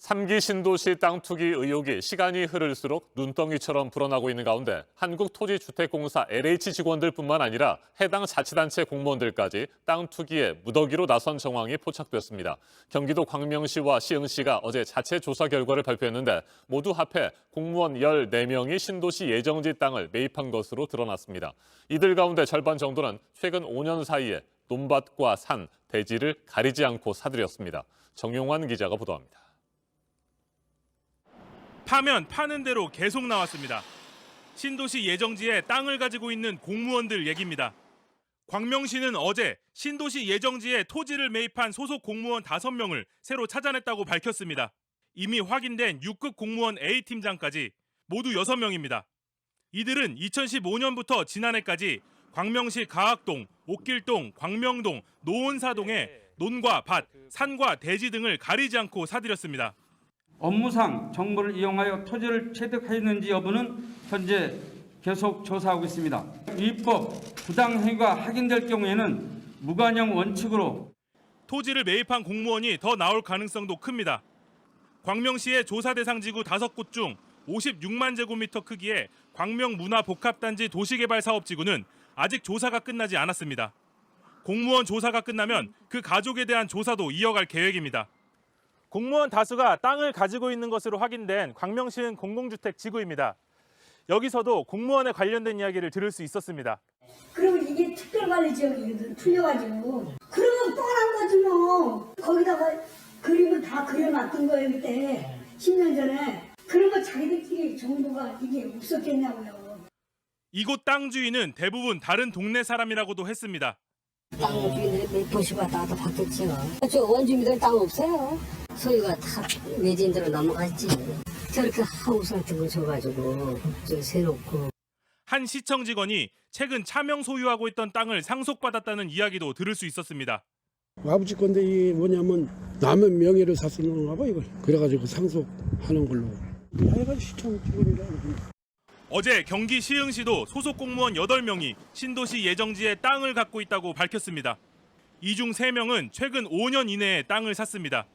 3기 신도시 땅 투기 의혹이 시간이 흐를수록 눈덩이처럼 불어나고 있는 가운데 한국토지주택공사 LH 직원들뿐만 아니라 해당 자치단체 공무원들까지 땅 투기에 무더기로 나선 정황이 포착됐습니다. 경기도 광명시와 시흥시가 어제 자체 조사 결과를 발표했는데 모두 합해 공무원 14명이 신도시 예정지 땅을 매입한 것으로 드러났습니다. 이들 가운데 절반 정도는 최근 5년 사이에 논밭과 산, 대지를 가리지 않고 사들였습니다. 정용환 기자가 보도합니다. 파면 파는 대로 계속 나왔습니다. 신도시 예정지에 땅을 가지고 있는 공무원들 얘기입니다. 광명시는 어제 신도시 예정지에 토지를 매입한 소속 공무원 5명을 새로 찾아냈다고 밝혔습니다. 이미 확인된 6급 공무원 A팀장까지 모두 6명입니다. 이들은 2015년부터 지난해까지 광명시 가학동, 옥길동, 광명동, 노원사동에 논과 밭, 산과 대지 등을 가리지 않고 사들였습니다. 업무상 정보를 이용하여 토지를 취득했는지 여부는 현재 계속 조사하고 있습니다. 위법, 부당행위가 확인될 경우에는 무관용 원칙으로 토지를 매입한 공무원이 더 나올 가능성도 큽니다. 광명시의 조사 대상 지구 5곳 중 56만 제곱미터 크기의 광명문화복합단지 도시개발사업지구는 아직 조사가 끝나지 않았습니다. 공무원 조사가 끝나면 그 가족에 대한 조사도 이어갈 계획입니다. 공무원 다수가 땅을 가지고 있는 것으로 확인된 광명시흥 공공주택 지구입니다. 여기서도 공무원에 관련된 이야기를 들을 수 있었습니다. 그러면 이게 특별관리지역이거든, 풀려가지고. 그러면 뻔한 거지 뭐. 거기다가 그림을 다 그려놨던 거예요, 그때. 10년 전에. 그런 거 자기들끼리 정보가 이게 없었겠냐고요. 이곳 땅 주인은 대부분 다른 동네 사람이라고도 했습니다. 땅 주인들이 보시고 나도 받겠죠. 저 원주민들 땅 없어요. 소유가 다 외지인들로 넘어갔지. 저렇게 하우스를 줘가지고 좀 새롭고. 한 시청 직원이 최근 차명 소유하고 있던 땅을 상속받았다는 이야기도 들을 수 있었습니다. 아버지 건데 이게 뭐냐면 남의 명의를 샀었는가 봐 이걸. 그래가지고 상속하는 걸로. 내가 시청 직원이라. 어제 경기 시흥시도 소속 공무원 8명이 신도시 예정지에 땅을 갖고 있다고 밝혔습니다. 이 중 3명은 최근 5년 이내에 땅을 샀습니다.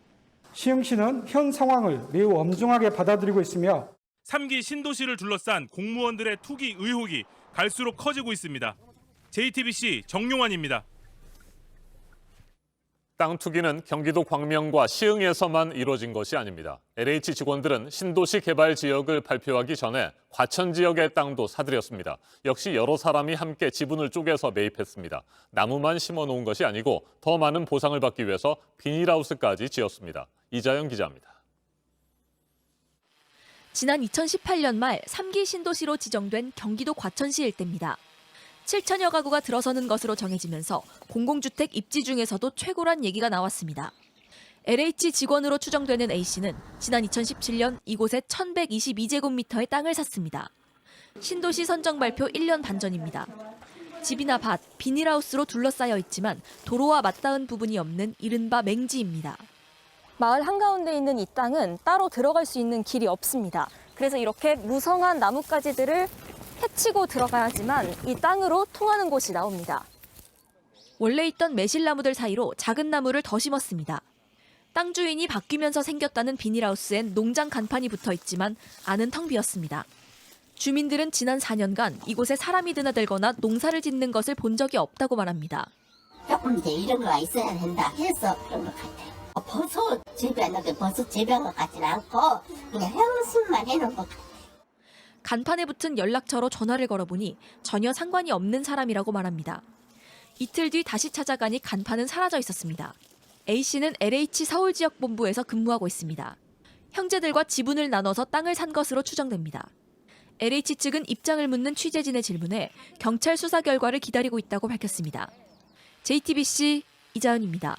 시흥시는 현 상황을 매우 엄중하게 받아들이고 있으며 3기 신도시를 둘러싼 공무원들의 투기 의혹이 갈수록 커지고 있습니다. JTBC 정용환입니다. 땅 투기는 경기도 광명과 시흥에서만 이루어진 것이 아닙니다. LH 직원들은 신도시 개발 지역을 발표하기 전에 과천 지역의 땅도 사들였습니다. 역시 여러 사람이 함께 지분을 쪼개서 매입했습니다. 나무만 심어놓은 것이 아니고 더 많은 보상을 받기 위해서 비닐하우스까지 지었습니다. 이자영 기자입니다. 지난 2018년 말 3기 신도시로 지정된 경기도 과천시 일대입니다. 7천여 가구가 들어서는 것으로 정해지면서 공공주택 입지 중에서도 최고란 얘기가 나왔습니다. LH 직원으로 추정되는 A씨는 지난 2017년 이곳에 1,122제곱미터의 땅을 샀습니다. 신도시 선정 발표 1년 반 전입니다. 집이나 밭, 비닐하우스로 둘러싸여 있지만 도로와 맞닿은 부분이 없는 이른바 맹지입니다. 마을 한가운데 있는 이 땅은 따로 들어갈 수 있는 길이 없습니다. 그래서 이렇게 무성한 나뭇가지들을 해치고 들어가야지만 이 땅으로 통하는 곳이 나옵니다. 원래 있던 매실나무들 사이로 작은 나무를 더 심었습니다. 땅 주인이 바뀌면서 생겼다는 비닐하우스엔 농장 간판이 붙어 있지만 안은 텅 비었습니다. 주민들은 지난 4년간 이곳에 사람이 드나들거나 농사를 짓는 것을 본 적이 없다고 말합니다. 조금 더 이런 거가 있어야 된다 해서 그런 것 같아요. 버섯 재배하는 게 버섯 재배한 것 같지는 않고 그냥 향수만 해놓은 것 같아요. 간판에 붙은 연락처로 전화를 걸어보니 전혀 상관이 없는 사람이라고 말합니다. 이틀 뒤 다시 찾아가니 간판은 사라져 있었습니다. A씨는 LH 서울지역본부에서 근무하고 있습니다. 형제들과 지분을 나눠서 땅을 산 것으로 추정됩니다. LH 측은 입장을 묻는 취재진의 질문에 경찰 수사 결과를 기다리고 있다고 밝혔습니다. JTBC 이자연입니다.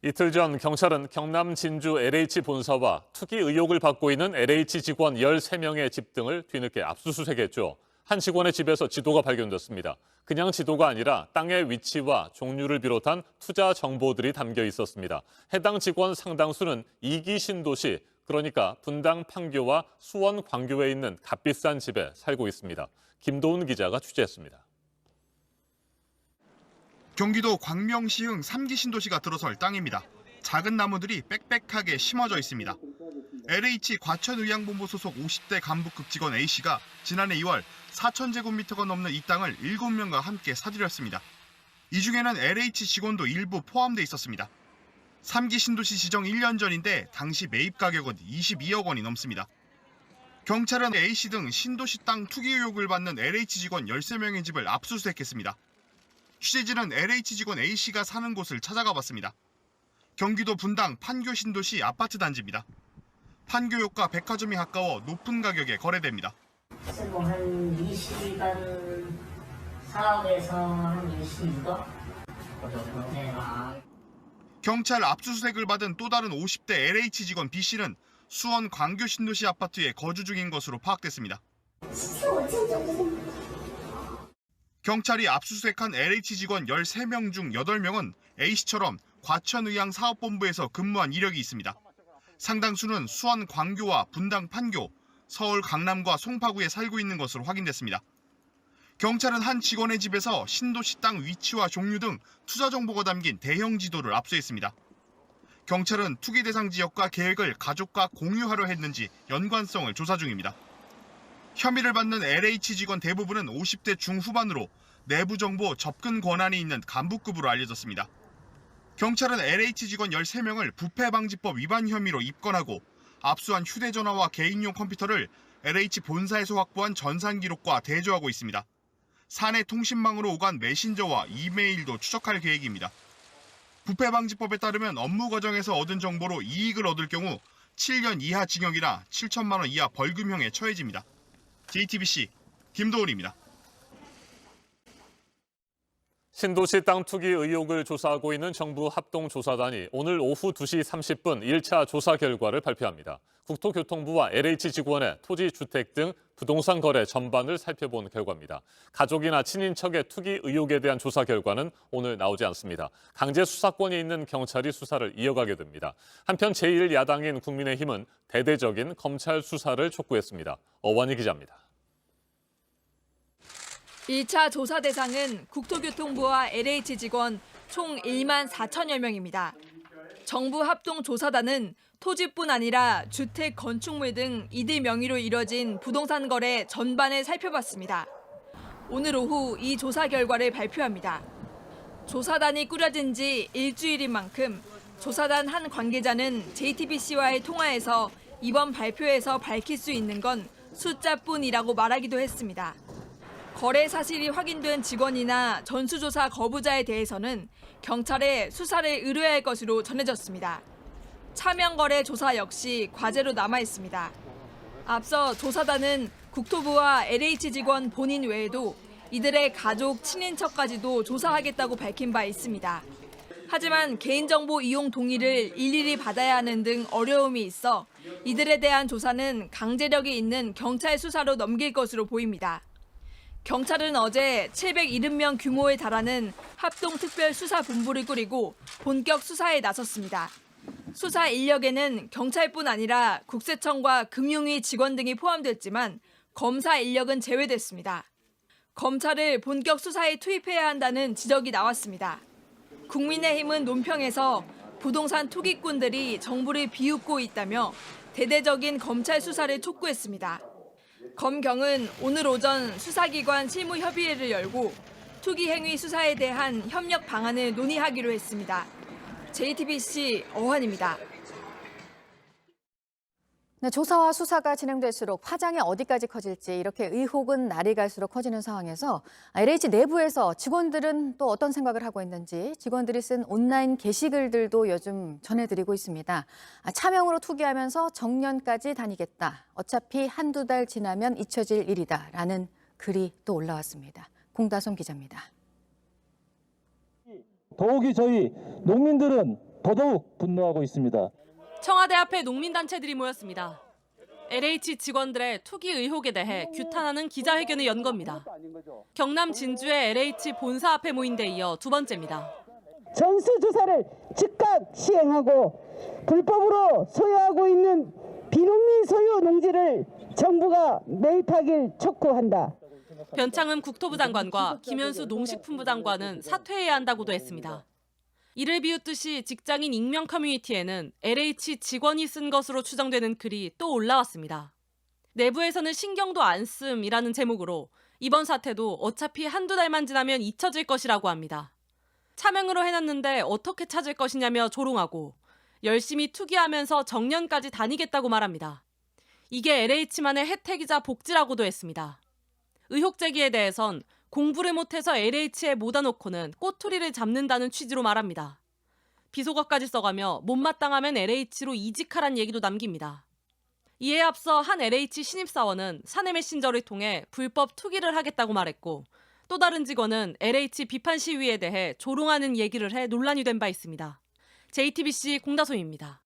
이틀 전 경찰은 경남 진주 LH 본사와 투기 의혹을 받고 있는 LH 직원 13명의 집 등을 뒤늦게 압수수색했죠. 한 직원의 집에서 지도가 발견됐습니다. 그냥 지도가 아니라 땅의 위치와 종류를 비롯한 투자 정보들이 담겨 있었습니다. 해당 직원 상당수는 2기 신도시, 그러니까 분당 판교와 수원 광교에 있는 값비싼 집에 살고 있습니다. 김도훈 기자가 취재했습니다. 경기도 광명시흥 3기 신도시가 들어설 땅입니다. 작은 나무들이 빽빽하게 심어져 있습니다. LH 과천의향본부 소속 50대 간부급 직원 A씨가 지난해 2월 4,000제곱미터가 넘는 이 땅을 7명과 함께 사들였습니다. 이 중에는 LH 직원도 일부 포함돼 있었습니다. 3기 신도시 지정 1년 전인데 당시 매입 가격은 22억 원이 넘습니다. 경찰은 A씨 등 신도시 땅 투기 의혹을 받는 LH 직원 13명의 집을 압수수색했습니다. 취재진은 LH 직원 A씨가 사는 곳을 찾아가 봤습니다. 경기도 분당 판교 신도시 아파트 단지입니다. 판교역과 백화점이 가까워 높은 가격에 거래됩니다. 한 20간 사업에서 한 22억? 그 정도 되나. 경찰 압수수색을 받은 또 다른 50대 LH 직원 B씨는 수원 광교 신도시 아파트에 거주 중인 것으로 파악됐습니다. 경찰이 압수수색한 LH 직원 13명 중 8명은 A씨처럼 과천의향 사업본부에서 근무한 이력이 있습니다. 상당수는 수원 광교와 분당 판교, 서울 강남과 송파구에 살고 있는 것으로 확인됐습니다. 경찰은 한 직원의 집에서 신도시 땅 위치와 종류 등 투자 정보가 담긴 대형 지도를 압수했습니다. 경찰은 투기 대상 지역과 계획을 가족과 공유하려 했는지 연관성을 조사 중입니다. 혐의를 받는 LH 직원 대부분은 50대 중후반으로 내부 정보 접근 권한이 있는 간부급으로 알려졌습니다. 경찰은 LH 직원 13명을 부패방지법 위반 혐의로 입건하고 압수한 휴대전화와 개인용 컴퓨터를 LH 본사에서 확보한 전산 기록과 대조하고 있습니다. 사내 통신망으로 오간 메신저와 이메일도 추적할 계획입니다. 부패방지법에 따르면 업무 과정에서 얻은 정보로 이익을 얻을 경우 7년 이하 징역이나 7천만 원 이하 벌금형에 처해집니다. JTBC 김도훈입니다. 신도시 땅 투기 의혹을 조사하고 있는 정부 합동조사단이 오늘 오후 2시 30분 1차 조사 결과를 발표합니다. 국토교통부와 LH 직원의 토지, 주택 등 부동산 거래 전반을 살펴본 결과입니다. 가족이나 친인척의 투기 의혹에 대한 조사 결과는 오늘 나오지 않습니다. 강제 수사권이 있는 경찰이 수사를 이어가게 됩니다. 한편 제1야당인 국민의힘은 대대적인 검찰 수사를 촉구했습니다. 어원희 기자입니다. 1차 조사 대상은 국토교통부와 LH 직원 총 1만 4천여 명입니다. 정부 합동조사단은 토지뿐 아니라 주택, 건축물 등 이들 명의로 이뤄진 부동산 거래 전반을 살펴봤습니다. 오늘 오후 이 조사 결과를 발표합니다. 조사단이 꾸려진 지 일주일인 만큼 조사단 한 관계자는 JTBC와의 통화에서 이번 발표에서 밝힐 수 있는 건 숫자뿐이라고 말하기도 했습니다. 거래 사실이 확인된 직원이나 전수조사 거부자에 대해서는 경찰에 수사를 의뢰할 것으로 전해졌습니다. 차명거래 조사 역시 과제로 남아 있습니다. 앞서 조사단은 국토부와 LH 직원 본인 외에도 이들의 가족, 친인척까지도 조사하겠다고 밝힌 바 있습니다. 하지만 개인정보 이용 동의를 일일이 받아야 하는 등 어려움이 있어 이들에 대한 조사는 강제력이 있는 경찰 수사로 넘길 것으로 보입니다. 경찰은 어제 770명 규모에 달하는 합동특별수사본부를 꾸리고 본격 수사에 나섰습니다. 수사 인력에는 경찰뿐 아니라 국세청과 금융위 직원 등이 포함됐지만 검사 인력은 제외됐습니다. 검찰을 본격 수사에 투입해야 한다는 지적이 나왔습니다. 국민의힘은 논평에서 부동산 투기꾼들이 정부를 비웃고 있다며 대대적인 검찰 수사를 촉구했습니다. 검경은 오늘 오전 수사기관 실무협의회를 열고 투기 행위 수사에 대한 협력 방안을 논의하기로 했습니다. JTBC 어환입니다. 네, 조사와 수사가 진행될수록 파장이 어디까지 커질지 이렇게 의혹은 날이 갈수록 커지는 상황에서 LH 내부에서 직원들은 또 어떤 생각을 하고 있는지 직원들이 쓴 온라인 게시글들도 요즘 전해드리고 있습니다. 차명으로 투기하면서 정년까지 다니겠다. 어차피 한두 달 지나면 잊혀질 일이다. 라는 글이 또 올라왔습니다. 공다솜 기자입니다. 더욱이 저희 농민들은 더더욱 분노하고 있습니다. 청와대 앞에 농민단체들이 모였습니다. LH 직원들의 투기 의혹에 대해 규탄하는 기자회견을 연 겁니다. 경남 진주의 LH 본사 앞에 모인 데 이어 두 번째입니다. 전수조사를 즉각 시행하고 불법으로 소유하고 있는 비농민 소유 농지를 정부가 매입하길 촉구한다. 변창흠 국토부 장관과 김현수 농식품부 장관은 사퇴해야 한다고도 했습니다. 이를 비웃듯이 직장인 익명 커뮤니티에는 LH 직원이 쓴 것으로 추정되는 글이 또 올라왔습니다. 내부에서는 신경도 안 씀이라는 제목으로 이번 사태도 어차피 한두 달만 지나면 잊혀질 것이라고 합니다. 차명으로 해놨는데 어떻게 찾을 것이냐며 조롱하고 열심히 투기하면서 정년까지 다니겠다고 말합니다. 이게 LH만의 혜택이자 복지라고도 했습니다. 의혹 제기에 대해선 공부를 못해서 LH에 모아 놓고는 꼬투리를 잡는다는 취지로 말합니다. 비속어까지 써가며 못마땅하면 LH로 이직하란 얘기도 남깁니다. 이에 앞서 한 LH 신입사원은 사내 메신저를 통해 불법 투기를 하겠다고 말했고 또 다른 직원은 LH 비판 시위에 대해 조롱하는 얘기를 해 논란이 된 바 있습니다. JTBC 공다솜입니다.